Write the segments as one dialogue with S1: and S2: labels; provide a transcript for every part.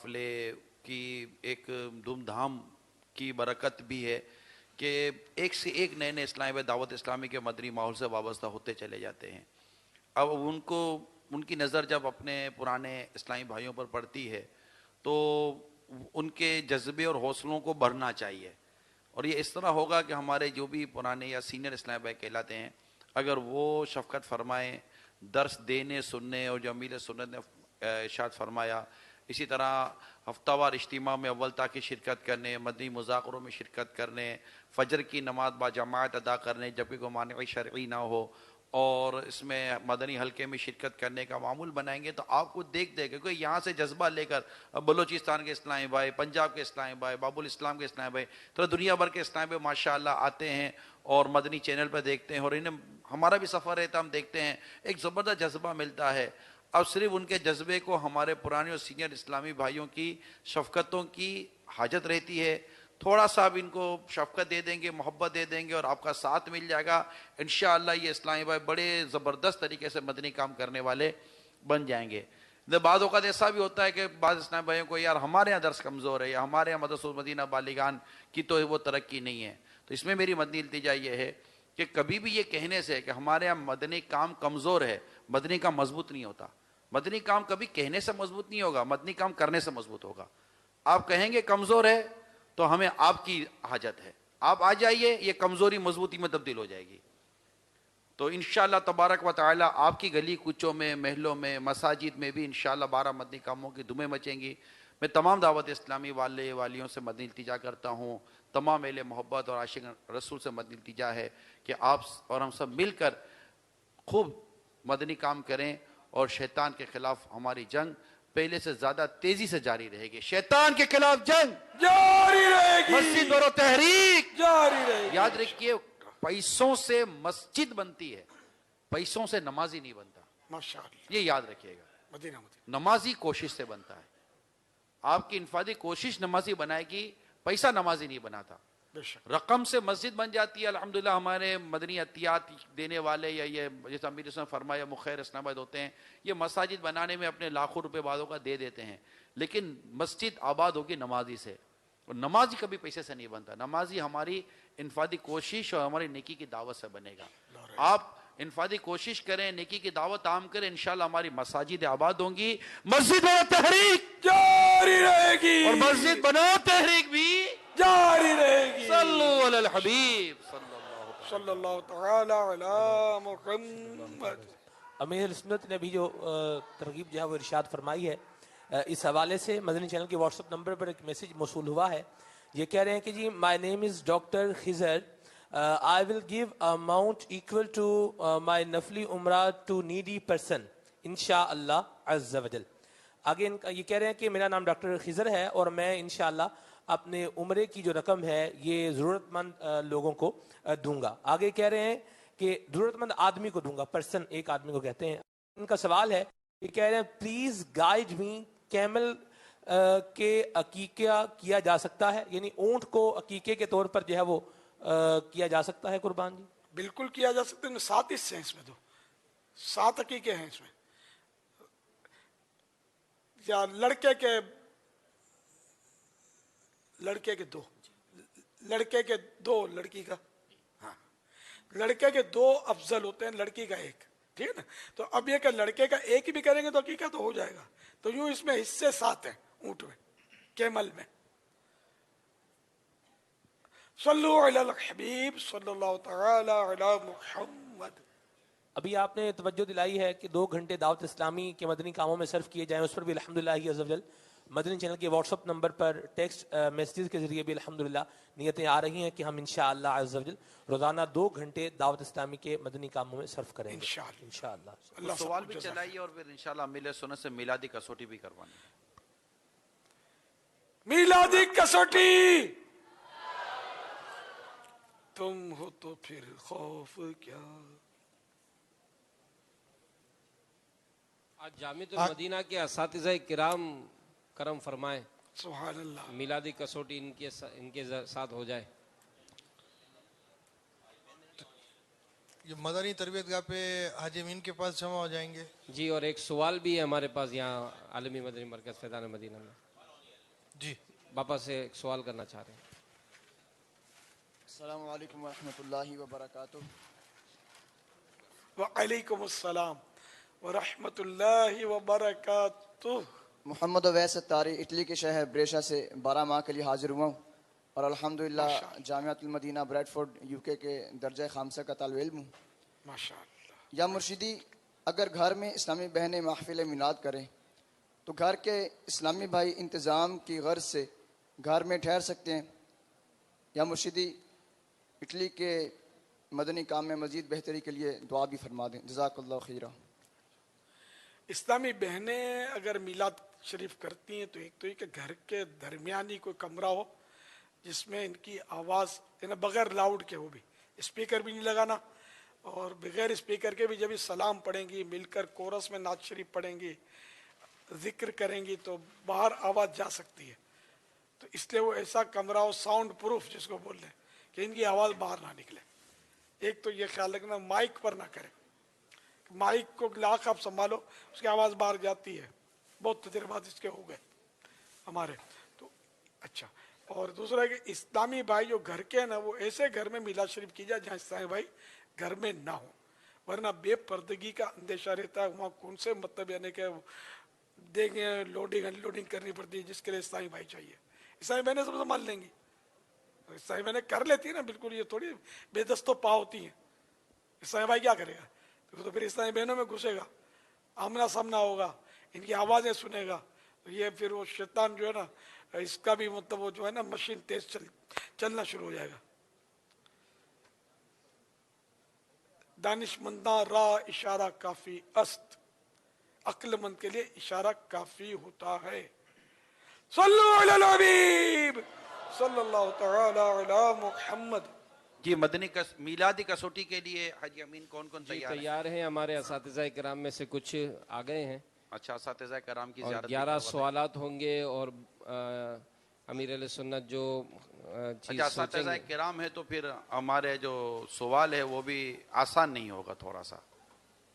S1: قافلے کی ایک دھوم دھام کی برکت بھی ہے کہ ایک سے ایک نئے نئے اسلامی دعوت اسلامی کے مدنی ماحول سے وابستہ ہوتے چلے جاتے ہیں. اب ان کی نظر جب اپنے پرانے اسلامی بھائیوں پر پڑتی ہے تو ان کے جذبے اور حوصلوں کو بڑھنا چاہیے. اور یہ اس طرح ہوگا کہ ہمارے جو بھی پرانے یا سینئر اسلامی بھائی کہلاتے ہیں اگر وہ شفقت فرمائیں درس دینے سننے، اور جو امیر سنت نے ارشاد فرمایا اسی طرح ہفتہ وار اجتماع میں اول تا کی شرکت کرنے، مدنی مذاکروں میں شرکت کرنے، فجر کی نماز با جماعت ادا کرنے جبکہ کوئی مانع شرعی نہ ہو، اور اس میں مدنی حلقے میں شرکت کرنے کا معمول بنائیں گے تو آپ کو دیکھ دے گا کہ یہاں سے جذبہ لے کر بلوچستان کے اسلامی بھائی، پنجاب کے اسلامی بھائی، باب الاسلام کے اسلامی بھائی، تو دنیا بھر کے اسلامی بھائی ماشاءاللہ آتے ہیں اور مدنی چینل پہ دیکھتے ہیں، اور انہیں ہمارا بھی سفر رہتا ہم دیکھتے ہیں ایک زبردست جذبہ ملتا ہے. اب صرف ان کے جذبے کو ہمارے پرانے اور سینئر اسلامی بھائیوں کی شفقتوں کی حاجت رہتی ہے. تھوڑا سا اب ان کو شفقت دے دیں گے، محبت دے دیں گے اور آپ کا ساتھ مل جائے گا، انشاءاللہ یہ اسلامی بھائی بڑے زبردست طریقے سے مدنی کام کرنے والے بن جائیں گے. بعض اوقات ایسا بھی ہوتا ہے کہ بعض اسلامی بھائیوں کو یار ہمارے یہاں درس کمزور ہے یا ہمارے یہاں مدرسہ المدینہ بالغان کی تو وہ ترقی نہیں ہے. تو اس میں میری مدنی التجا یہ ہے کہ کبھی بھی یہ کہنے سے کہ ہمارے یہاں مدنی کام کمزور ہے، مدنی کام مضبوط نہیں ہوتا. مدنی کام کبھی کہنے سے مضبوط نہیں ہوگا، مدنی کام کرنے سے مضبوط ہوگا. آپ کہیں گے کمزور ہے تو ہمیں آپ کی حاجت ہے، آپ آ جائیے، یہ کمزوری مضبوطی میں تبدیل ہو جائے گی. تو انشاءاللہ تبارک و تعالی آپ کی گلی کوچوں میں، محلوں میں، مساجد میں بھی انشاءاللہ 12 مدنی کاموں کی دھومیں مچیں گی. میں تمام دعوت اسلامی والیوں سے مدنی التجا کرتا ہوں، تمام اہل محبت اور عاشق رسول سے مدنی التجا ہے کہ آپ اور ہم سب مل کر خوب مدنی کام کریں اور شیطان کے خلاف ہماری جنگ پہلے سے زیادہ تیزی سے جاری رہے گی. شیطان کے خلاف جنگ
S2: جاری رہے گی،
S1: مسجد برو تحریک
S2: جاری رہے گی.
S1: یاد رکھیے، پیسوں سے مسجد بنتی ہے، پیسوں سے نمازی نہیں بنتا.
S2: ماشاءاللہ،
S1: یہ یاد رکھیے گا.
S2: مدینہ مدینہ.
S1: نمازی کوشش سے بنتا ہے. آپ کی انفرادی کوشش نمازی بنائے گی، پیسہ نمازی نہیں بناتا.
S2: بے شک.
S1: رقم سے مسجد بن جاتی ہے. الحمدللہ ہمارے مدنی عطیات دینے والے یا یہ جیسا امیر نے فرمایا مخیر اسلام آباد ہوتے ہیں، یہ مساجد بنانے میں اپنے لاکھوں روپے بعضوں کا دے دیتے ہیں، لیکن مسجد آباد ہوگی نمازی سے. اور نمازی کبھی پیسے سے نہیں بنتا. نمازی ہماری انفرادی کوشش اور ہماری نیکی کی دعوت سے بنے گا. آپ انفرادی کوشش کریں، نیکی کی دعوت عام کریں، انشاءاللہ ہماری مساجد آباد ہوں گی. مسجد و تحریک
S2: جاری رہے گی،
S1: اور مسجد بنو تحریک بھی
S2: جاری رہے گی.
S1: صلو علی الحبیب
S2: صلی اللہ تعالی علی محمد.
S3: امیر سنت نے بھی جو ترغیب جو ہے وہ ارشاد فرمائی ہے، اس حوالے سے مدنی چینل کے واٹس ایپ نمبر پر ایک میسج موصول ہوا ہے. یہ کہہ رہے ہیں کہ جی my name is doctor Khizar, I will give amount equal to my نفلی عمرہ ٹو نیڈی پرسن انشاء اللہ عز و جل. آگے یہ کہہ رہے ہیں کہ میرا نام ڈاکٹر خضر ہے اور میں انشاءاللہ اپنے عمرے کی جو رقم ہے یہ ضرورت مند لوگوں کو دوں گا. آگے کہہ رہے ہیں کہ ضرورت مند آدمی کو دوں گا، پرسن ایک آدمی کو کہتے ہیں. ان کا سوال ہے، یہ کہہ رہے ہیں پلیز گائیڈ می، کیمل کے عقیقہ کیا جا سکتا ہے؟ یعنی اونٹ کو عقیقے کے طور پر جو ہے وہ کیا جا سکتا ہے قربان؟ جی
S2: بالکل کیا جا سکتا ہے. 7 حصے ہیں اس میں، تو 7 عقیقے ہیں اس میں. یا لڑکے کے 2، لڑکے کے 2، لڑکی کا، ہاں لڑکے کے 2 افضل ہوتے ہیں، لڑکی کا 1. ٹھیک ہے نا؟ تو اب یہ کہ لڑکے کا 1 ہی بھی کریں گے تو عقیقہ تو ہو جائے گا. تو یوں اس میں حصے 7 ہیں اونٹ میں، کیمل میں. صلو علی الحبیب صلی اللہ تعالی علی محمد.
S3: ابھی آپ نے توجہ دلائی ہے کہ 2 گھنٹے دعوت اسلامی کے مدنی کاموں میں صرف کیے جائیں، اس پر بھی الحمدللہ عز و جل مدنی چینل کے واٹس ایپ نمبر پر ٹیکسٹ میسیجز کے ذریعے بھی الحمدللہ نیتیں آ رہی ہیں کہ ہم انشاءاللہ عز و جل روزانہ 2 گھنٹے دعوت اسلامی کے مدنی کاموں میں صرف کریں گے انشاءاللہ.
S2: اللہ
S1: سوال
S2: سب
S1: بھی
S2: کو جزاک.
S1: چلائیے اور پھر انشاءاللہ مل سنت سے میلادی کسوٹی بھی کروانی.
S2: میلادی کسوٹی، تم ہو تو پھر خوف کیا.
S4: آج جامعۃ المدینہ کے اساتذہ کرام کرم فرمائیں،
S2: سبحان اللہ.
S4: میلادی کسوٹی ان کے ساتھ ہو جائے.
S5: یہ مدنی تربیت گاہ پہ حاجی امین کے پاس جمع ہو جائیں گے.
S4: جی، اور ایک سوال بھی ہے ہمارے پاس یہاں عالمی مدنی مرکز فیضان مدینہ میں.
S5: جی
S4: باپا سے ایک سوال کرنا چاہ رہے ہیں.
S6: السلام علیکم ورحمۃ اللہ وبرکاتہ.
S2: وعلیکم السلام ورحمۃ اللہ وبرکاتہ.
S6: محمد اویس اتاری اٹلی کے شہر بریشا سے 12 ماہ کے لیے حاضر ہوا ہوں اور الحمدللہ جامعۃ المدینہ بریڈ فورڈ یو کے درجہ خامسہ کا طالب علم ہوں.
S2: ماشاء اللہ.
S6: یا مرشدی، اگر گھر میں اسلامی بہنیں محفل میلاد کریں تو گھر کے اسلامی بھائی انتظام کی غرض سے گھر میں ٹھہر سکتے ہیں؟ یا مرشدی اٹلی کے مدنی کام میں مزید بہتری کے لیے دعا بھی فرما دیں. جزاک اللہ خیرہ.
S2: اسلامی بہنیں اگر میلاد شریف کرتی ہیں تو ایک تو یہ کہ گھر کے درمیانی کوئی کمرہ ہو جس میں ان کی آواز بغیر لاؤڈ کے ہو، بھی اسپیکر بھی نہیں لگانا، اور بغیر اسپیکر کے بھی جب سلام پڑھیں گی، مل کر کورس میں نعت شریف پڑھیں گی، ذکر کریں گی تو باہر آواز جا سکتی ہے. تو اس لیے وہ ایسا کمرہ ہو ساؤنڈ پروف جس کو بول رہے ہیں کہ ان کی آواز باہر نہ نکلے. ایک تو یہ خیال رکھنا مائک پر نہ کریں، مائک کو لاکھ آپ سنبھالو اس کی آواز باہر جاتی ہے. بہت تجربات اس کے ہو گئے ہمارے. تو اچھا. اور دوسرا ہے کہ اسلامی بھائی جو گھر کے ہیں نا، وہ ایسے گھر میں میلاد شریف کی جائے جہاں اسلامی بھائی گھر میں نہ ہو، ورنہ بے پردگی کا اندیشہ رہتا ہے. وہاں کون سے مطلب یعنی کہ دیکھیں لوڈنگ ان لوڈنگ کرنی پڑتی ہے جس کے لیے اسلامی بھائی چاہیے. اسلامی بہنیں سب سنبھال لیں گی، اسلامی بہنیں کر لیتی ہیں نا بالکل. یہ تھوڑی بے دست و پا ہوتی ہیں. اسلامی بھائی کیا کرے گا؟ تو پھر اسلامی بہنوں میں گھسے گا، آمنا سامنا ہوگا، ان کی آوازیں سنے گا. تو یہ پھر وہ شیطان جو ہے نا، اس کا بھی مطلب وہ جو ہے نا مشین تیز چلنا شروع ہو جائے گا. دانش منداں راہ اشارہ کافی است، عقل مند کے لیے اشارہ کافی ہوتا ہے. صلو علی الحبیب صلی اللہ تعالی علی محمد.
S1: جی مدنی میلادی کسوٹی کے لیے حاجی امین کون کون
S4: جی
S1: تیار ہے؟
S4: تیار ہیں. ہمارے اساتذہ کرام میں سے کچھ آ گئے ہیں
S1: اچھا، اساتذہ کرام کی
S4: اور
S1: زیارت بھی
S4: 11
S1: کروا دیں.
S4: سوالات ہوں گے اور امیر علیہ سنت جو چیز
S1: اچھا
S4: سوچیں
S1: اساتذہ
S4: گے.
S1: کرام ہے تو پھر ہمارے جو سوال ہے وہ بھی آسان نہیں ہوگا تھوڑا سا.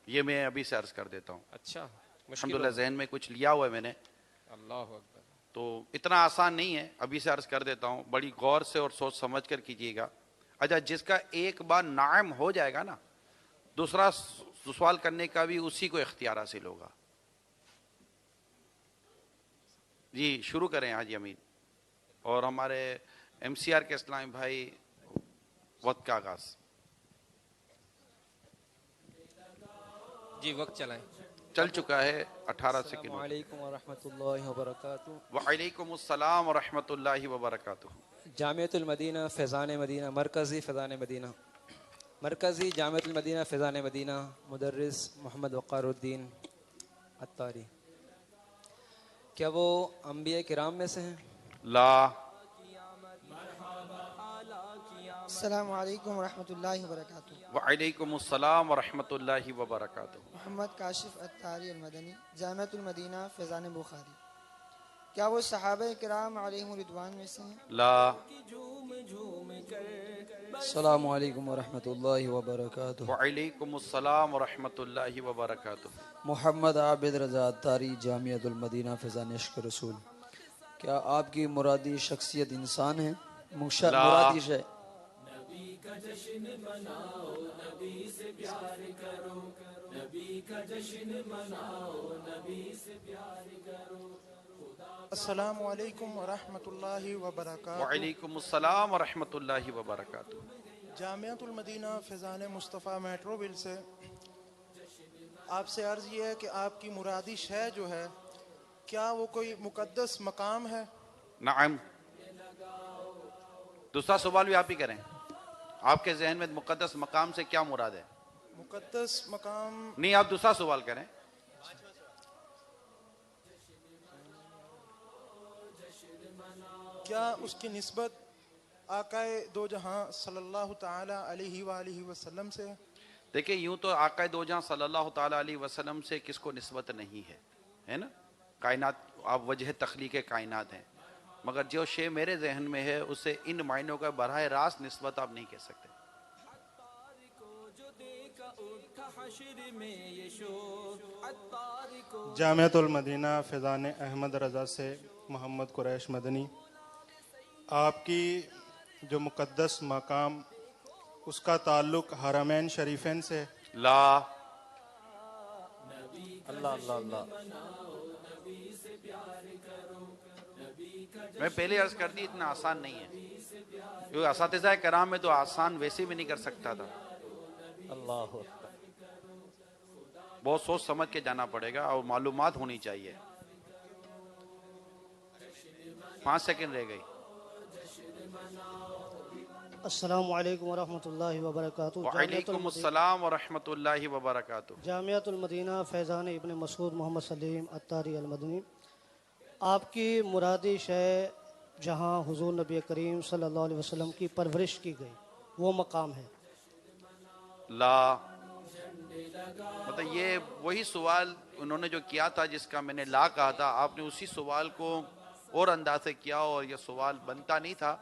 S1: یہ میں ابھی سے عرض کر دیتا ہوں.
S4: اچھا مشکل
S1: الحمدللہ
S4: ہوگا.
S1: ذہن میں کچھ لیا ہوا ہے میں نے،
S4: اللہ اکبر.
S1: تو اتنا آسان نہیں ہے. ابھی سے عرض کر دیتا ہوں، بڑی غور سے اور سوچ سمجھ کر کیجیے گا. اچھا جس کا ایک بار نائم ہو جائے گا نا، دوسرا سوال کرنے کا بھی اسی کو اختیار حاصل ہوگا. جی شروع کریں حاجی امین. اور ہمارے ایم سی آر کے اسلامی بھائی وقت کا آغاز.
S4: جی وقت چلائیں.
S1: چل چکا ہے 18
S7: السلام
S1: سیکنڈ.
S7: علیکم ورحمۃ اللہ وبرکاتہ.
S1: وعلیکم السلام ورحمۃ اللہ وبرکاتہ.
S7: جامعۃ المدینہ فیضان مدینہ، مرکزی فیضان مدینہ، مرکزی جامعۃ المدینہ فیضان مدینہ، مدرس محمد وقار الدین اتاری. کیا وہ انبیاء کرام میں سے ہیں؟
S1: لا.
S8: السلام علیکم ورحمۃ اللہ وبرکاتہ.
S1: وعلیکم السلام ورحمۃ اللہ وبرکاتہ.
S8: محمد کاشف اتاری المدنی، جامعۃ المدینہ فیضان بخاری. کیا وہ صحابہ کرام علیہم رضوان میں سے ہیں؟
S1: لا.
S7: السلام علیکم ورحمۃ اللہ وبرکاتہ.
S1: وعلیکم السلام ورحمۃ اللہ وبرکاتہ.
S7: محمد عابد رضا اتاری، جامعۃ المدینہ فیضان عشق رسول. کیا آپ کی مرادی شخصیت انسان ہے؟
S1: لا.
S7: مرادی شے
S9: السلام علیکم ورحمۃ اللہ وبرکاتہ.
S1: وعلیکم السلام ورحمۃ اللہ وبرکاتہ.
S9: جامعۃ المدینہ فیضان مصطفیٰ میٹرو بل سے آپ سے عرض یہ ہے کہ آپ کی مرادی شے جو ہے، کیا وہ کوئی مقدس مقام ہے؟
S1: نعم. دوسرا سوال بھی آپ ہی کریں. آپ کے ذہن میں مقدس مقام سے کیا مراد ہے؟
S9: مقدس مقام
S1: نہیں، آپ دوسرا سوال کریں.
S9: کیا اس کی نسبت آقائے دو جہاں صلی اللہ تعالی علیہ وآلہ وسلم سے ہے؟
S1: دیکھیں یوں تو آقا دو جہاں صلی اللہ تعالی علیہ وسلم سے کس کو نسبت نہیں ہے، ہے نا. کائنات آپ وجہ تخلیق کائنات ہیں، مگر جو شے میرے ذہن میں ہے اسے ان معنوں کا براہ راست نسبت آپ نہیں کہہ سکتے.
S9: جامعۃ المدینہ فیضان احمد رضا سے محمد قریش مدنی. آپ کی جو مقدس مقام اس کا تعلق حرمین شریفین سے.
S1: لا.
S3: اللہ اللہ اللہ.
S1: میں پہلے عرض کر دی اتنا آسان نہیں ہے، کیونکہ اساتذہ کرام میں تو آسان ویسے بھی نہیں کر سکتا تھا،
S3: اللہ
S1: بہت سوچ سمجھ کے جانا پڑے گا اور معلومات ہونی چاہیے. 5 سیکنڈ رہ گئی.
S10: السلام علیکم ورحمۃ اللہ وبرکاتہ.
S1: وعلیکم السلام ورحمۃ اللہ وبرکاتہ.
S10: جامعۃ المدینہ فیضان ابن مسعود محمد سلیم الطاری المدنی. آپ کی مرادی شے جہاں حضور نبی کریم صلی اللہ علیہ وسلم کی پرورش کی گئی وہ مقام ہے؟
S1: لا. مطلب یہ وہی سوال انہوں نے جو کیا تھا جس کا میں نے لا کہا تھا، آپ نے اسی سوال کو اور انداز سے کیا اور یہ سوال بنتا نہیں تھا،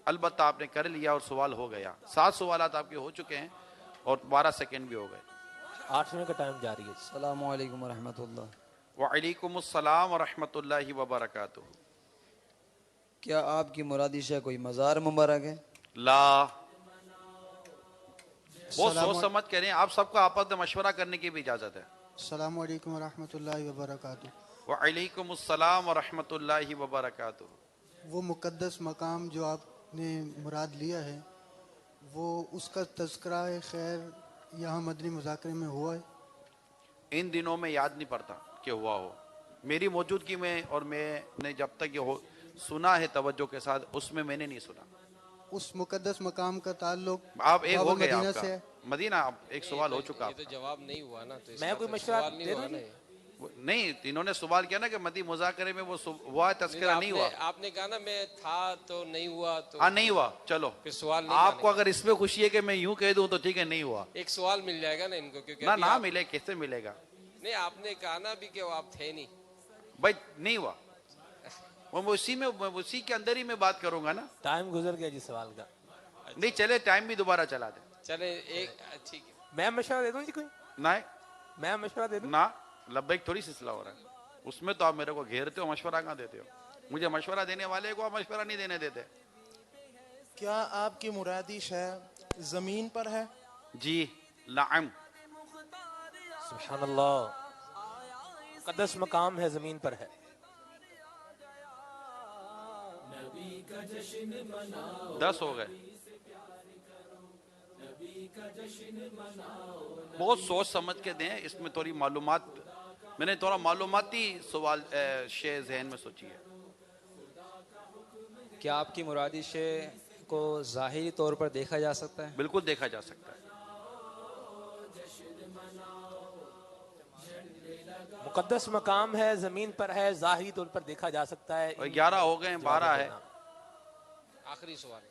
S1: البتہ آپ نے کر لیا اور سوال ہو گیا. 7 سوالات آپ کے ہو چکے ہیں اور 12 سیکنڈ بھی ہو گئے.
S3: 8 منٹ کا ٹائم جاری ہے.
S7: السلام علیکم ورحمۃ اللہ.
S1: وعلیکم السلام ورحمۃ اللہ وبرکاتہ.
S7: کیا آپ کی مرادی شے کوئی مزار مبارک ہے؟
S1: لا. بہت سوچ سمجھ کریں، آپ سب کو آپس میں مشورہ کرنے کی بھی اجازت ہے.
S9: السلام علیکم ورحمۃ اللہ وبرکاتہ.
S1: وعلیکم السلام ورحمۃ اللہ وبرکاتہ.
S9: وہ مقدس مقام جو آپ نے مراد لیا ہے وہ اس کا تذکرہ خیر یہاں مدنی مذاکرے میں ہوا ہے؟
S1: ان دنوں میں یاد نہیں پڑتا کہ ہوا ہو، میری موجودگی میں، اور میں نے جب تک یہ سنا ہے توجہ کے ساتھ، اس میں میں نے نہیں سنا.
S9: اس مقدس مقام کا تعلق
S1: آپ ایک
S9: باب
S1: ہو گیا
S9: المدینہ
S1: آپ
S9: سے
S1: کا
S9: ہے؟
S1: مدینہ. آپ ایک سوال ہو چکا
S4: یہ
S1: آپ
S4: تو
S1: کا.
S4: جواب نہیں ہوا نا، تو اس
S3: میں
S4: کا
S3: کوئی
S4: پھر
S3: مشورہ
S4: سوال نہیں
S3: دے
S4: ہوا
S3: دوں
S4: نا
S3: جی؟
S4: یہ.
S1: نہیں، انہوں نے سوال کیا نا کہ مدی مذاکرے میں وہ ہوا ہے، تذکرہ نہیں ہوا.
S4: آپ نے کہا نا میں تھا تو نہیں ہوا، تو
S1: ہاں نہیں ہوا. چلو
S4: پھر سوال نہیں
S1: آپ کو اگر اس میں خوشی ہے کہ میں یوں کہہ دوں تو ٹھیک ہے، نہیں ہوا.
S4: ایک سوال مل جائے گا نا ان کو، کیونکہ
S1: نہ
S4: ابھی
S1: نہ
S4: آپ-
S1: ملے، کیسے ملے گا
S4: نہیں آپ نے کہا نا ابھی کہ وہ آپ تھے نہیں.
S1: بھائی؟ نہیں ہوا. وہ اسی کے اندر ہی میں بات کروں گا نا.
S3: ٹائم گزر گیا جی سوال کا.
S1: نہیں چلے، ٹائم بھی دوبارہ چلا دیں.
S4: چلے ایک ٹھیک ہے.
S3: میں مشورہ دے دوں جی کوئی؟
S1: نہ
S3: میں مشورہ دے دوں؟
S1: نہ لبیک تھوڑی سلسلہ ہو رہا ہے اس میں. تو آپ میرے کو گھیرتے ہو، مشورہ کہاں دیتے ہو؟ مجھے مشورہ دینے والے کو آپ مشورہ نہیں دینے دیتے.
S9: کیا آپ کی مرادی شے زمین پر ہے؟
S1: جی نعم.
S3: سبحان اللہ. مقدس مقام ہے، زمین پر ہے.
S1: 10 ہو گئے. بہت سوچ سمجھ کے دیں، اس میں تھوڑی معلومات، میں نے تھوڑا معلوماتی سوال شے ذہن میں سوچی ہے.
S7: کیا آپ کی مرادی شے کو ظاہری طور پر دیکھا جا سکتا ہے؟
S1: بالکل دیکھا جا سکتا ہے.
S3: مقدس مقام ہے، زمین پر ہے، ظاہری طور پر دیکھا جا سکتا ہے.
S1: اور 11 ہو گئے ہیں، 12 ہے.
S4: آخری سوال.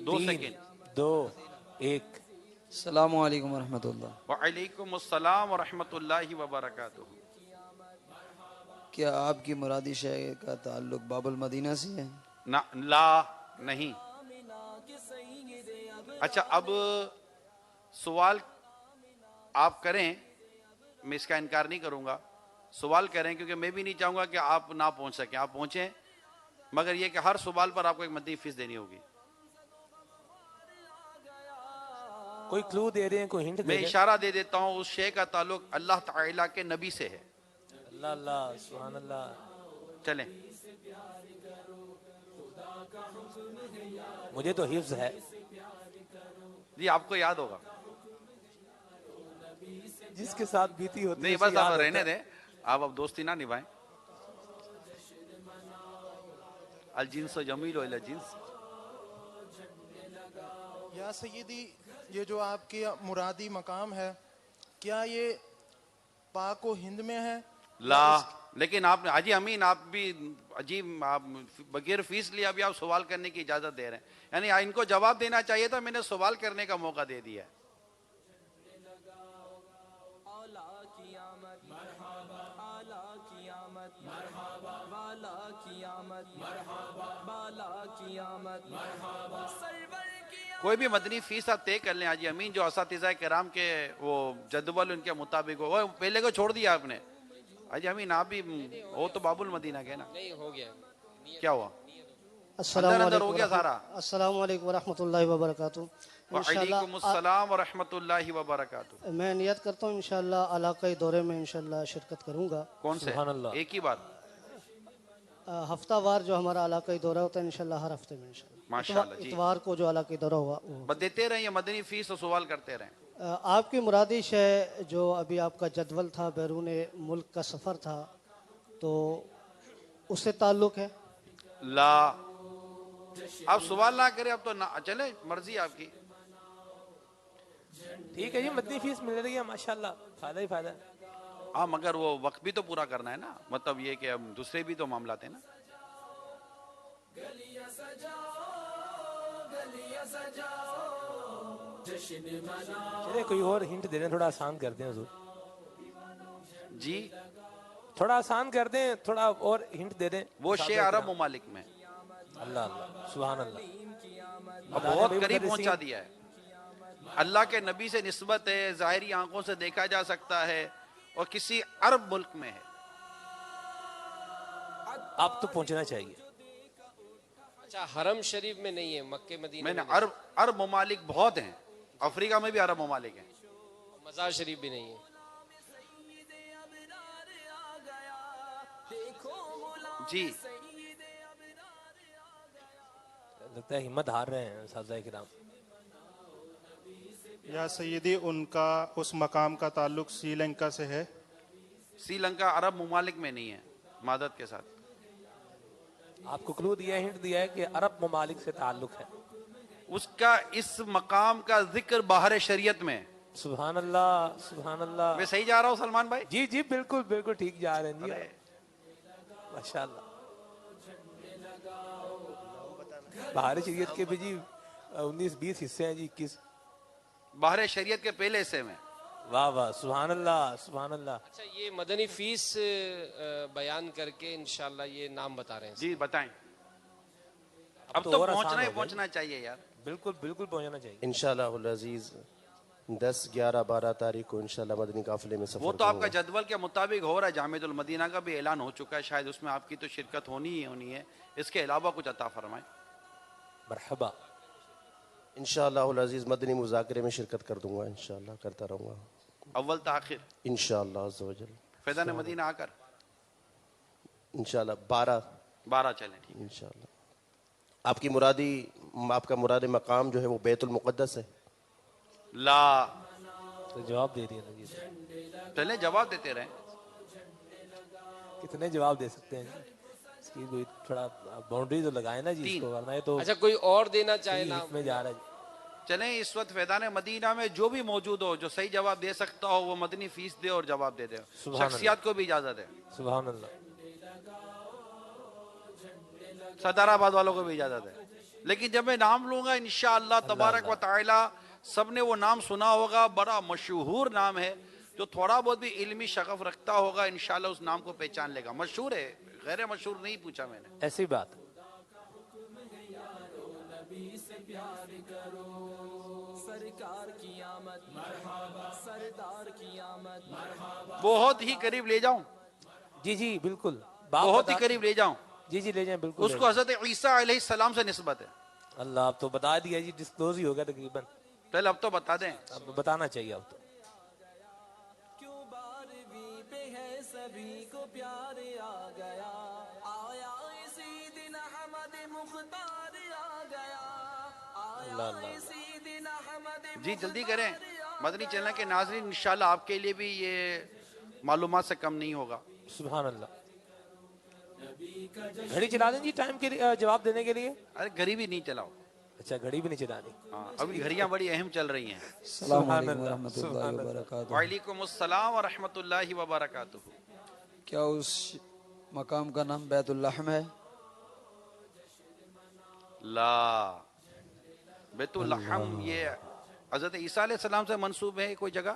S1: دو سیکنڈ.
S3: 2 1.
S7: السلام علیکم ورحمۃ اللہ.
S1: وعلیکم السلام ورحمۃ اللہ وبرکاتہ.
S7: کیا آپ کی مرادی شے کا تعلق باب المدینہ سے ہے؟
S1: لا نہیں. اچھا اب سوال آپ کریں، میں اس کا انکار نہیں کروں گا. سوال کریں کیونکہ میں بھی نہیں چاہوں گا کہ آپ نہ پہنچ سکیں. آپ پہنچیں، مگر یہ کہ ہر سوال پر آپ کو ایک مدنی فیس دینی ہوگی.
S3: کوئی کلو دے دیں، کوئی ہنٹ
S1: میں
S3: دے دیں.
S1: اشارہ دے دیتا ہوں، اس شے کا تعلق اللہ تعالیٰ کے نبی سے ہے.
S3: اللہ اللہ، سبحان اللہ.
S1: چلیں.
S3: مجھے تو حفظ ہے
S1: جی آپ کو یاد ہوگا.
S3: جس کے ساتھ بیتی ہوتی
S1: نہیں
S3: ہے
S1: بس
S3: اسے یاد
S1: آپ
S3: ہوتا
S1: رہنے
S3: ہے.
S1: دیں، آپ اب دوستی نہ نبھائیں. الجنس جمیل و الجنس.
S9: یا سیدی، یہ جو آپ کی مرادی مقام ہے کیا یہ پاک و ہند میں ہے؟
S1: لا. لیکن آپ نے حاجی امین، آپ بھی عجیب، آپ بغیر فیس لیے ابھی آپ سوال کرنے کی اجازت دے رہے ہیں. یعنی ان کو جواب دینا چاہیے تھا، میں نے سوال کرنے کا موقع دے دیا.
S11: مرحبا والا کی آمد مرحبا بالا کی آمد مرحبا سرور کی
S1: کوئی بھی مدنی فیس آپ طے کر لیں حاجی امین، جو اساتذہ کرام کے وہ جدول ان کے مطابق ہو، وہ پہلے کو چھوڑ دیا آپ نے حاجی امین، آپ بھی وہ تو باب المدینہ کے نا،
S4: نہیں ہو گیا
S1: کیا ہوا؟
S10: السلام
S1: اندر
S10: علیکم
S1: ہو گیا سارا؟
S10: السلام علیکم ورحمۃ اللہ وبرکاتہ.
S1: وعلیکم السلام ورحمۃ اللہ وبرکاتہ.
S10: میں نیت کرتا ہوں انشاءاللہ علاقائی دورے میں انشاءاللہ شرکت کروں گا.
S1: کون سے؟
S3: سبحان اللہ.
S1: ایک ہی بار؟
S10: ہفتہ وار جو ہمارا علاقائی دورہ ہوتا ہے انشاءاللہ ہر ہفتے میں انشاءاللہ.
S1: ماشاءاللہ جی.
S10: اتوار کو جو علاقائی دورہ ہوا وہ
S1: بس دیتے رہیں مدنی فیس اور سوال کرتے رہیں.
S10: آپ کی مرادش ہے جو ابھی آپ کا جدول تھا بیرون ملک کا سفر تھا تو اس سے تعلق ہے؟
S1: لا، آپ سوال نہ کریں، اب تو چلے مرضی آپ کی.
S3: ٹھیک ہے جی، مدنی فیس مل رہی ہے ماشاءاللہ، فائدہ ہی فائدہ ہے.
S1: ہاں مگر وہ وقت بھی تو پورا کرنا ہے نا، مطلب یہ کہ ہم دوسرے بھی تو معاملات ہیں نا.
S3: چلے کوئی اور ہنٹ دے دیں، تھوڑا آسان کر دیں حضور
S1: جی.
S3: تھوڑا آسان کر دیں، تھوڑا اور ہنٹ دے دیں.
S1: وہ شے عرب ممالک میں.
S3: اللہ اللہ سبحان اللہ.
S1: اب بہت قریب پہنچا دیا ہے. اللہ کے نبی سے نسبت ہے، ظاہری آنکھوں سے دیکھا جا سکتا ہے، اور کسی عرب ملک میں ہے.
S3: آپ تو پہنچنا چاہیے.
S4: اچھا حرم شریف میں نہیں ہے، مکہ مدینہ
S1: میں نے
S4: میں
S1: عرب ممالک بہت ہیں، افریقہ میں بھی عرب ممالک ہیں.
S4: مزار شریف بھی نہیں ہے.
S1: جی
S3: لگتا ہے ہمت ہار رہے ہیں اساتذہ کرام.
S9: یا سیدی ان کا اس مقام کا تعلق سری لنکا سے ہے؟
S1: سری لنکا عرب ممالک میں نہیں ہے، معذرت کے ساتھ.
S3: آپ کو کلو دیا ہے، ہنٹ دیا ہے کہ عرب ممالک سے تعلق ہے.
S1: اس کا اس مقام کا ذکر باہر شریعت میں.
S3: سبحان اللہ سبحان اللہ.
S1: میں صحیح جا رہا ہوں سلمان بھائی؟
S3: جی جی بالکل بالکل ٹھیک جا رہے ہیں جی ماشاء اللہ. باہر شریعت کے بھی جی 19-20 حصے ہیں جی. 21
S1: باہر شریعت کے پہلے حصے میں.
S3: واہ واہ سبحان اللہ سبحان اللہ.
S4: اچھا یہ مدنی فیس بیان کر کے انشاءاللہ یہ نام بتا رہے ہیں.
S1: جی بتائیں. اب تو پہنچنا ہی پہنچنا چاہیے یار.
S3: بالکل بالکل پہنچنا چاہیے
S12: انشاءاللہ العزیز. 10 11 12 تاریخ کو انشاءاللہ مدنی قافلے میں سفر.
S1: وہ تو آپ کا جدول کے مطابق ہو رہا ہے. جامعۃ المدینہ کا بھی اعلان ہو چکا ہے، شاید اس میں آپ کی تو شرکت ہونی ہی ہونی ہے. اس کے علاوہ کچھ عطا فرمائیں.
S3: مرحبا.
S12: انشاءاللہ العزیز مدنی مذاکرے میں شرکت کر دوں گا، انشاءاللہ کرتا رہوں گا
S1: اول تا آخر
S12: انشاءاللہ عز و جل.
S1: فیضان مدینہ آ کر
S12: انشاءاللہ 12
S1: چلیں. ٹھیک
S12: انشاءاللہ. آپ کی مرادی، آپ کا مراد مقام جو ہے وہ بیت المقدس ہے؟
S1: لا.
S3: تو جواب دے دیا جی.
S1: چلیں جواب دیتے رہیں.
S3: کتنے جواب دے سکتے ہیں جی؟ اس کی کوئی تھوڑا باؤنڈری تو لگائے نا جی. اس کو ورنہ تو
S4: اچھا کوئی اور دینا چاہے نا
S3: میں جا رہا ہے جی.
S1: چلیں اس وقت فیضان مدینہ میں جو بھی موجود ہو، جو صحیح جواب دے سکتا ہو وہ مدنی فیس دے اور جواب دے دے. شخصیات کو بھی اجازت ہے.
S3: سبحان اللہ.
S1: صدر آباد والوں کو بھی اجازت ہے. لیکن جب میں نام لوں گا انشاءاللہ تبارک و تعالی، سب نے وہ نام سنا ہوگا، بڑا مشہور نام ہے. جو تھوڑا بہت بھی علمی شغف رکھتا ہوگا انشاءاللہ اس نام کو پہچان لے گا. مشہور ہے، غیر مشہور نہیں پوچھا میں نے.
S3: ایسی بات.
S1: بہت ہی قریب لے جاؤں.
S3: جی جی بالکل
S1: بہت ہی قریب لے جاؤں.
S3: جی جی لے جائیں بالکل.
S1: اس کو حضرت عیسیٰ علیہ السلام سے نسبت ہے.
S3: اللہ آپ تو بتا دیا جی، ڈسکلوز ہی ہوگا تقریباً.
S1: پہلے اب تو بتا دیں.
S3: اب بتانا چاہیے اب تو.
S11: سبھی کو پیار آ گیا، آیا اسی دن احمد مختار آ گیا، آیا اسی دن احمد.
S1: جی جلدی کریں. مدنی چینل کے ناظرین انشاءاللہ آپ کے لیے بھی یہ معلومات سے کم نہیں ہوگا.
S3: سبحان اللہ. گھڑی چلا دیں جی ٹائم کے جواب دینے کے لیے.
S1: ارے گھڑی بھی نہیں چلاؤ.
S3: اچھا گھڑی بھی نہیں چلانی.
S1: ابھی گھڑیاں بڑی اہم چل رہی ہیں.
S13: السلام علیکم ورحمۃ اللہ وبرکاتہ.
S1: وعلیکم السلام ورحمۃ اللہ وبرکاتہ.
S13: کیا اس مقام کا نام بیت اللحم ہے؟
S1: لا. بیت اللحم یہ حضرت عیسیٰ علیہ السلام سے منسوب ہے کوئی جگہ.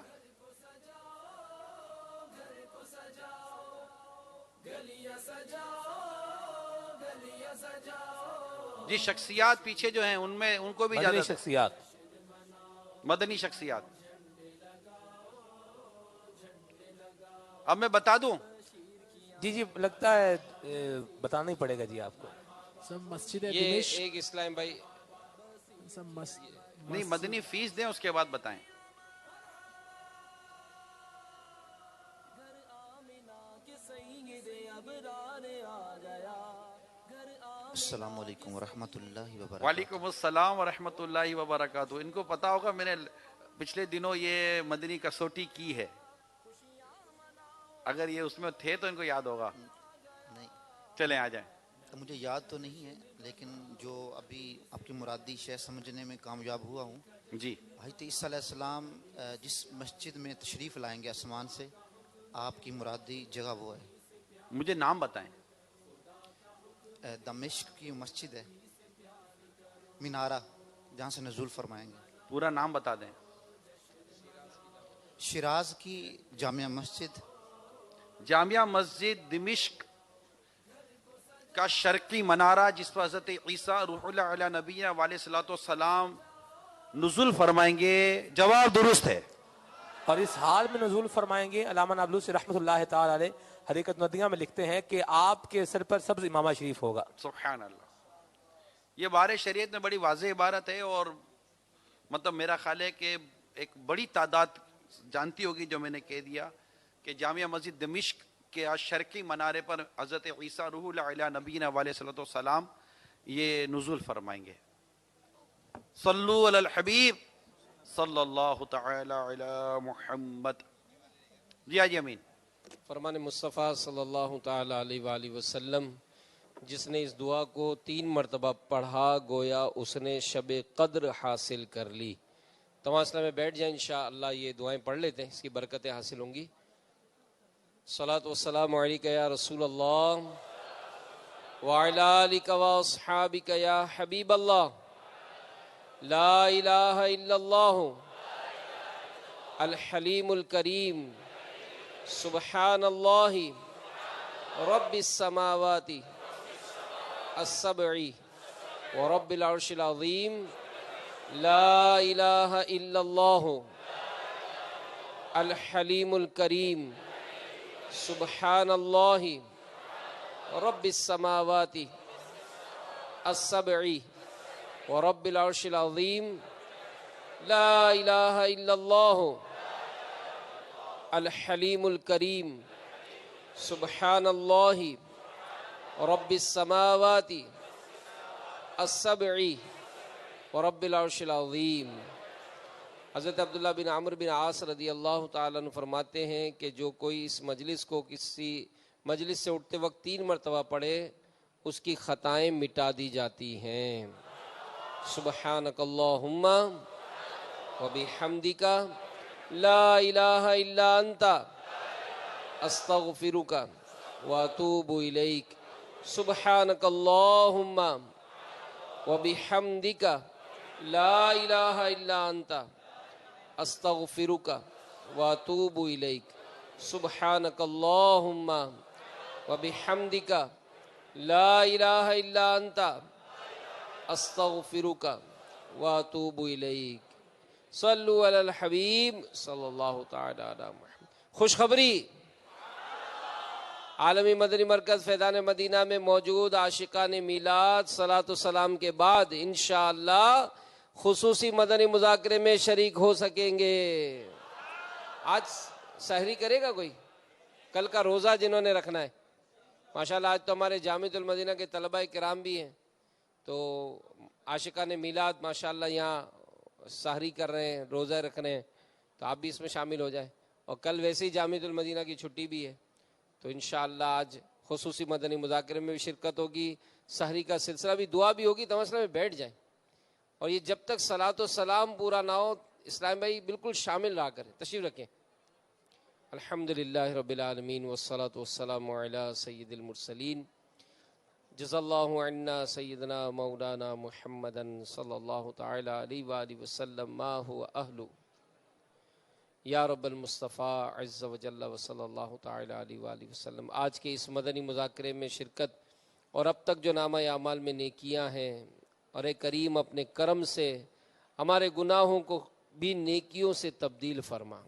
S1: جی شخصیات پیچھے جو ہیں ان میں ان کو بھی
S3: مدنی
S1: اجازت ہے.
S3: شخصیات.
S1: مدنی شخصیات. اب میں بتا دوں.
S3: جی لگتا ہے بتانا ہی پڑے گا جی آپ کو.
S14: مسجد
S4: یہ
S14: دمشق
S4: ایک اسلام بھائی
S1: نہیں مدنی فیس دیں اس کے بعد بتائیں.
S15: السلام علیکم ورحمۃ اللہ وبرکاتہ.
S1: وعلیکم السلام ورحمۃ اللہ وبرکاتہ. ان کو پتا ہوگا میں نے پچھلے دنوں یہ مدنی کسوٹی کی ہے. اگر یہ اس میں تھے تو ان کو یاد ہوگا.
S15: نہیں
S1: چلیں آ جائیں.
S15: مجھے یاد تو نہیں ہے لیکن جو ابھی آپ کی مرادی شے سمجھنے میں کامیاب ہوا ہوں.
S1: جی
S15: حضرت عیسیٰ علیہ السلام جس مسجد میں تشریف لائیں گے آسمان سے آپ کی مرادی جگہ وہ ہے.
S1: مجھے نام بتائیں.
S15: دمشق کی مسجد ہے مینارہ جہاں سے نزول فرمائیں گے.
S1: پورا نام بتا دیں.
S15: شیراز کی جامع مسجد.
S1: جامعہ مسجد دمشق کا شرقی منارہ جس پر حضرت عیسیٰ روح اللہ علیہ نبینا علیہ الصلوۃ والسلام نزول فرمائیں گے. جواب درست ہے.
S3: اور اس حال میں نزول فرمائیں گے. علامہ نابلوسی رحمۃ اللہ تعالی علیہ حقیقت ندیہ میں لکھتے ہیں کہ آپ کے سر پر سبز امامہ شریف ہوگا.
S1: سبحان اللہ. یہ بار شریعت میں بڑی واضح عبارت ہے اور مطلب میرا خیال ہے کہ ایک بڑی تعداد جانتی ہوگی جو میں نے کہہ دیا کہ جامعہ مسجد دمشق کے شرقی منارے پر حضرت عیسیٰ روح اللہ علیہ نبینا علیہ الصلوۃ والسلام یہ نزول فرمائیں گے. صلو علی الحبیب صلی اللہ تعالی علی محمد. جی حاجی امین.
S4: فرمان مصطفیٰ صلی اللہ تعالی علیہ وآلہ وسلم جس نے اس دعا کو 3 مرتبہ پڑھا گویا اس نے شب قدر حاصل کر لی. تمام اسلام میں بیٹھ جائیں انشاءاللہ یہ دعائیں پڑھ لیتے ہیں, اس کی برکتیں حاصل ہوں گی. صلاۃ والسلام علیک یا رسول اللہ وعلی آلک واصحابک یا حبیب اللہ. لا الہ الا اللہ الحلیم الکریم سبحان اللہ رب السماوات السبع ورب العرش العظیم. لا الہ الا اللہ الحلیم الکریم سبحان اللہ رب السماوات السبع ورب العرش العظیم. لا الہ الا اللہ الحلیم الکریم سبحان اللہ رب السماوات السبع ورب العرش العظیم. حضرت عبداللہ بن عمرو بن عاص رضی اللہ تعالیٰ عنہ فرماتے ہیں کہ جو کوئی اس مجلس کو کسی مجلس سے اٹھتے وقت 3 مرتبہ پڑھے اس کی خطائیں مٹا دی جاتی ہیں. سبحانک اللہم وبحمدک لا الہ الا انت استغفرک واتوب الیک. سبحانک اللہم وبحمدک لا الہ الا انت استغفرک واتوب الیک. سبحانک اللہم وبحمدک لا الہ الا انت استغفرک واتوب الیک. صلو علی الحبیب صلی اللہ تعالی علی محمد. خوشخبری عالمی مدنی مرکز فیضان مدینہ میں موجود عاشقان میلاد صلاۃ السلام کے بعد انشاءاللہ خصوصی مدنی مذاکرے میں شریک ہو سکیں گے. آج سحری کرے گا کوئی؟ کل کا روزہ جنہوں نے رکھنا ہے ماشاءاللہ. آج تو ہمارے جامعۃ المدینہ کے طلباء کرام بھی ہیں تو عاشقان میلاد ماشاءاللہ یہاں سحری کر رہے ہیں, روزہ رکھ رہے ہیں, تو آپ بھی اس میں شامل ہو جائیں. اور کل ویسے ہی جامعۃ المدینہ کی چھٹی بھی ہے تو انشاءاللہ آج خصوصی مدنی مذاکرے میں بھی شرکت ہوگی. سحری کا سلسلہ بھی, دعا بھی ہوگی. تمام اسلام میں بیٹھ جائیں. اور یہ جب تک صلاۃ و سلام پورا نہ ہو اسلام بھائی بالکل شامل رہا کریں, تشریف رکھیں. الحمدللہ رب العالمین والصلاة والسلام علی سید المرسلین. جزا اللہ عنا سیدنا مولانا محمد صلی اللہ تعالی علیہ وآلہ وسلم ما هو اہلو یا رب المصطفیٰ عز و جل و صلی اللہ تعالی علیہ وآلہ وسلم. آج کے اس مدنی مذاکرے میں شرکت اور اب تک جو نامہ اعمال میں نیکیاں ہیں، اور اے کریم اپنے کرم سے ہمارے گناہوں کو بھی نیکیوں سے تبدیل فرما،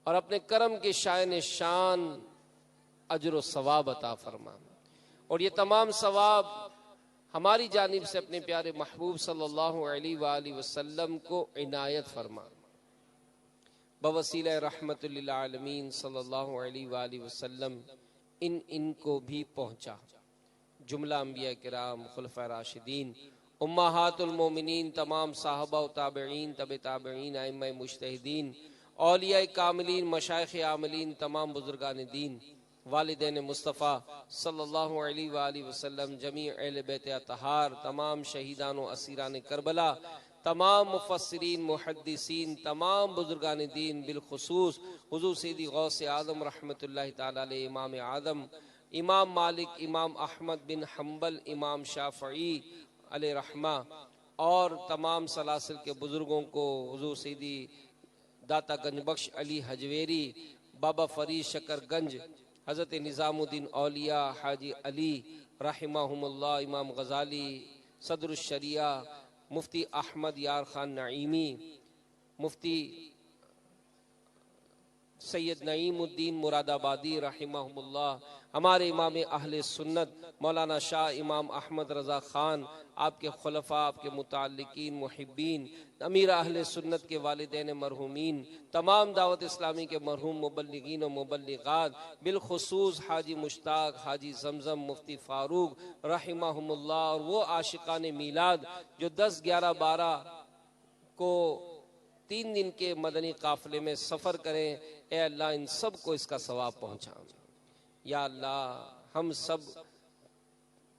S4: اور اپنے کرم کے شائن شان اجر و ثواب عطا فرما، اور یہ تمام ثواب ہماری جانب سے اپنے پیارے محبوب صلی اللہ علیہ وآلہ وسلم کو عنایت فرما، بوسیلہ رحمت للعالمین صلی اللہ علیہ وآلہ وسلم ان کو بھی پہنچا۔ جملہ انبیاء کرام، خلفاء راشدین، امہات المومنین، تمام صحابہ و تابعین، تبع تابعین، ائمہ مجتہدین، اولیاء کاملین، مشائخ عاملین، تمام بزرگان دین، والدین مصطفیٰ صلی اللہ علیہ وآلہ وسلم، جمیع اہل بیت اطہار، تمام شہیدان و اسیران کربلا، تمام مفسرین، محدثین، تمام بزرگان دین، بالخصوص حضور سیدی غوث اعظم رحمۃ اللہ تعالی علیہ، امام اعظم، امام مالک، امام احمد بن حنبل، امام شافعی علیہ رحمہ، اور تمام سلاسل کے بزرگوں کو، حضور سیدی داتا گنج بخش علی حجویری، بابا فرید شکر گنج، حضرت نظام الدین اولیاء حاجی علی رحمہم اللہ، امام غزالی، صدر الشریعہ مفتی احمد یار خان نعیمی، مفتی سید نعیم الدین مراد آبادی رحمہم اللہ، ہمارے امام اہل سنت مولانا شاہ امام احمد رضا خان، آپ کے خلفاء، آپ کے متعلقین، محبین، امیر اہل سنت کے والدین مرحومین، تمام دعوت اسلامی کے مرحوم مبلغین و مبلغات، بالخصوص حاجی مشتاق، حاجی زمزم، مفتی فاروق رحمہم اللہ، اور وہ عاشقان میلاد جو 10، 11، 12 کو 3 دن کے مدنی قافلے میں سفر کریں، اے اللہ ان سب کو اس کا ثواب پہنچا۔ یا اللہ ہم سب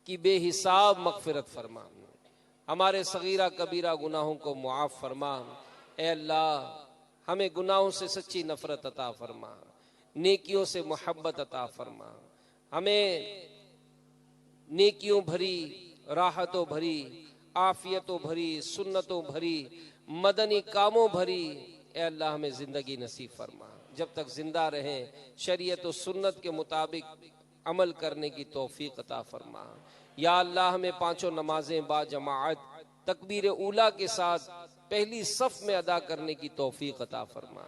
S4: کی بے حساب مغفرت فرما، ہمارے صغیرہ کبیرہ گناہوں کو معاف فرما، اے اللہ ہمیں گناہوں سے سچی نفرت عطا فرما، نیکیوں سے محبت عطا فرما، ہمیں نیکیوں بھری، راحتوں بھری، عافیتوں بھری، سنتوں بھری، مدنی کاموں بھری اے اللہ ہمیں زندگی نصیب فرما، جب تک زندہ رہیں شریعت و سنت کے مطابق عمل کرنے کی توفیق عطا فرما۔ یا اللہ ہمیں 5 نمازیں با جماعت تکبیر اولیٰ کے ساتھ پہلی صف میں ادا کرنے کی توفیق عطا فرما۔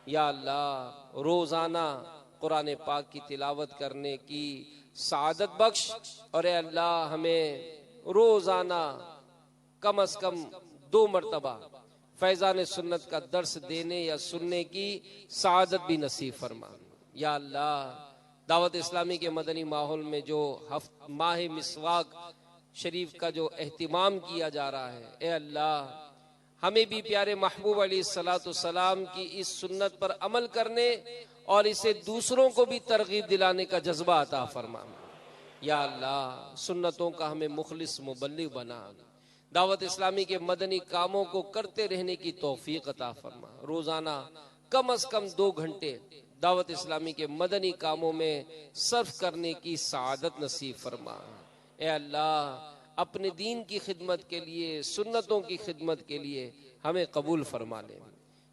S4: یا اللہ روزانہ قرآن پاک کی تلاوت کرنے کی سعادت بخش، اور اے اللہ ہمیں روزانہ کم از کم 2 مرتبہ فیضان سنت کا درس دینے یا سننے کی سعادت بھی نصیب فرما۔ یا اللہ دعوت اسلامی کے مدنی ماحول میں جو ماہ مسواک شریف کا جو اہتمام کیا جا رہا ہے، اے اللہ ہمیں بھی پیارے محبوب علیہ السلام کی اس سنت پر عمل کرنے اور اسے دوسروں کو بھی ترغیب دلانے کا جذبہ عطا فرما۔ یا اللہ سنتوں کا ہمیں مخلص مبلغ بنا، دعوت اسلامی کے مدنی کاموں کو کرتے رہنے کی توفیق عطا فرما، روزانہ کم از کم 2 گھنٹے دعوت اسلامی کے مدنی کاموں میں صرف کرنے کی سعادت نصیب فرما۔ اے اللہ اپنے دین کی خدمت کے لیے، سنتوں کی خدمت کے لیے ہمیں قبول فرما لے۔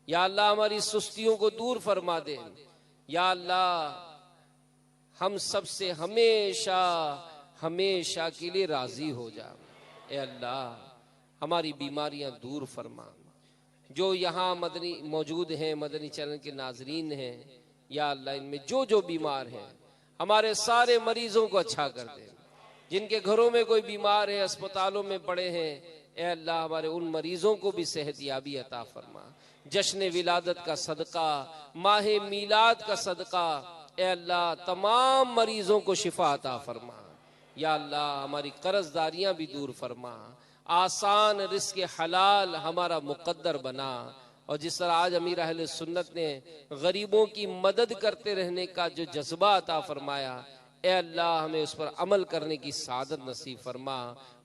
S4: یا اللہ ہماری سستیوں کو دور فرما دے۔ یا اللہ ہم سب سے ہمیشہ ہمیشہ کے لیے راضی ہو جا۔ اے اللہ ہماری بیماریاں دور فرما۔ جو یہاں مدنی موجود ہیں، مدنی چینل کے ناظرین ہیں، یا اللہ ان میں جو بیمار ہیں ہمارے سارے مریضوں کو اچھا کر دے۔ جن کے گھروں میں کوئی بیمار ہے، اسپتالوں میں پڑے ہیں، اے اللہ ہمارے ان مریضوں کو بھی صحت یابی عطا فرما۔ جشن ولادت کا صدقہ، ماہ میلاد کا صدقہ، اے اللہ تمام مریضوں کو شفا عطا فرما۔ یا اللہ ہماری قرض داریاں بھی دور فرما، آسان رزق حلال ہمارا مقدر بنا، اور جس طرح آج امیر اہل سنت نے غریبوں کی مدد کرتے رہنے کا جو جذبہ عطا فرمایا، اے اللہ ہمیں اس پر عمل کرنے کی سعادت نصیب فرما،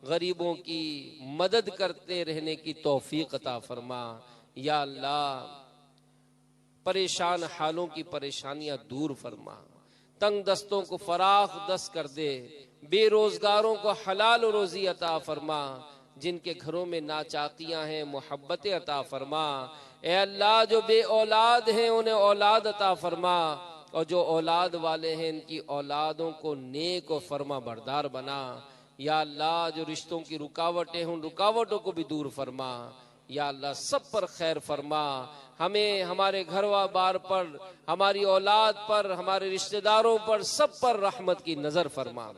S4: غریبوں کی مدد کرتے رہنے کی توفیق عطا فرما۔ یا اللہ پریشان حالوں کی پریشانیاں دور فرما، تنگ دستوں کو فراخ دست کر دے، بے روزگاروں کو حلال روزی عطا فرما، جن کے گھروں میں ناچاقیاں ہیں محبت عطا فرما۔ اے اللہ جو بے اولاد ہیں انہیں اولاد عطا فرما، اور جو اولاد والے ہیں ان کی اولادوں کو نیک و فرما بردار بنا. یا اللہ جو رشتوں کی رکاوٹیں ہیں ان رکاوٹوں کو بھی دور فرما. یا اللہ سب پر خیر فرما. ہمیں ہمارے گھر بار پر، ہماری اولاد پر، ہمارے رشتہ داروں پر، سب پر رحمت کی نظر فرما.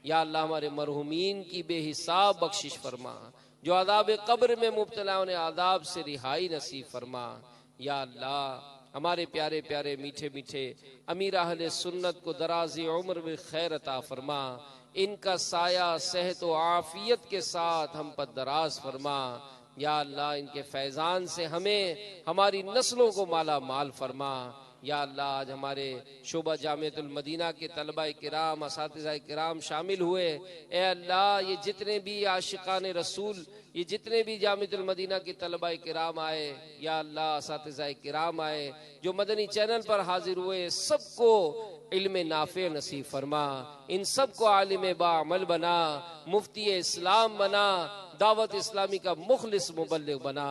S4: یا اللہ ہمارے مرحومین کی بے حساب بخشش فرما. جو عذاب قبر میں مبتلا انہیں عذاب سے رہائی نصیب فرما. یا اللہ ہمارے پیارے پیارے میٹھے میٹھے امیر اہل سنت کو دراز عمر میں خیر عطا فرما. ان کا سایہ صحت و عافیت کے ساتھ ہم پر دراز فرما. یا اللہ ان کے فیضان سے ہمیں ہماری نسلوں کو مالا مال فرما. یا اللہ آج ہمارے شعبہ جامعۃ المدینہ کے طلبہ کرام، اساتذہ کرام شامل ہوئے. اے اللہ یہ جتنے بھی عاشقان رسول، یہ جتنے بھی جامعۃ المدینہ کے طلبہ کرام آئے، یا اللہ اساتذہ کرام آئے جو مدنی چینل پر حاضر ہوئے، سب کو علم نافع نصیب فرما. ان سب کو عالم باعمل بنا، مفتی اسلام بنا، دعوت اسلامی کا مخلص مبلغ بنا.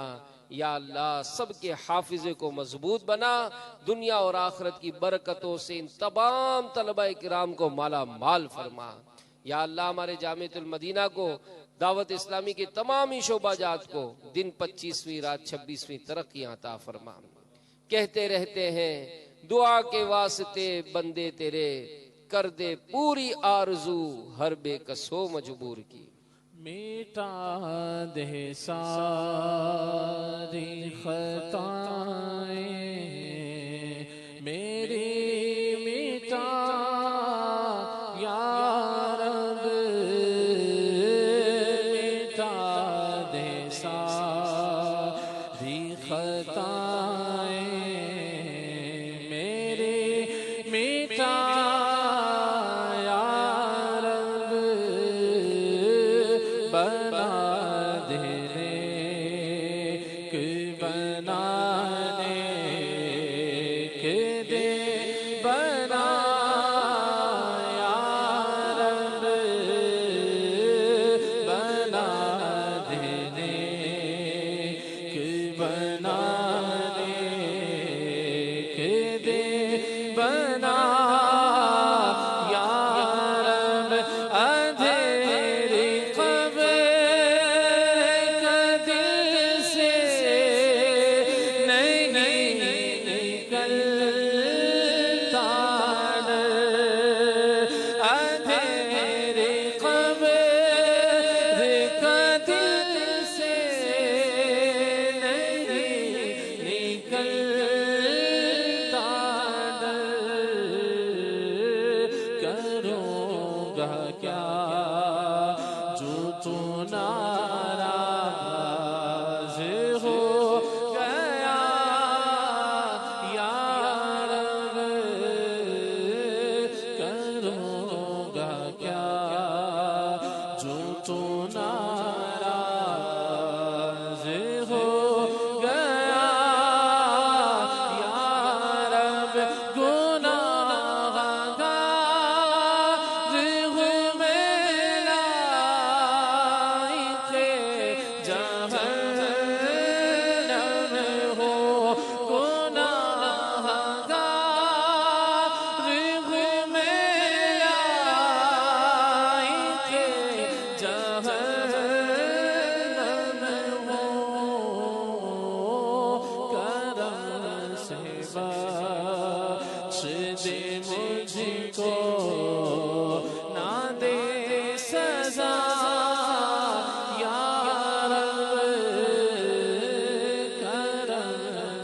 S4: یا اللہ سب کے حافظے کو مضبوط بنا. دنیا اور آخرت کی برکتوں سے ان تمام طلبہ کرام کو مالا مال فرما. یا اللہ ہمارے جامعۃ المدینہ کو، دعوت اسلامی کے تمام ہی شعبہ جات کو دن 25ویں رات 26ویں ترقیاں عطا فرما. کہتے رہتے ہیں دعا کے واسطے بندے تیرے، کر دے پوری آرزو ہر بے کس ہو مجبور کی.
S14: میٹا دے ساری خطائیں میری، میٹا یا رب، میٹا دے ساری خطائیں میری، میٹا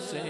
S14: سے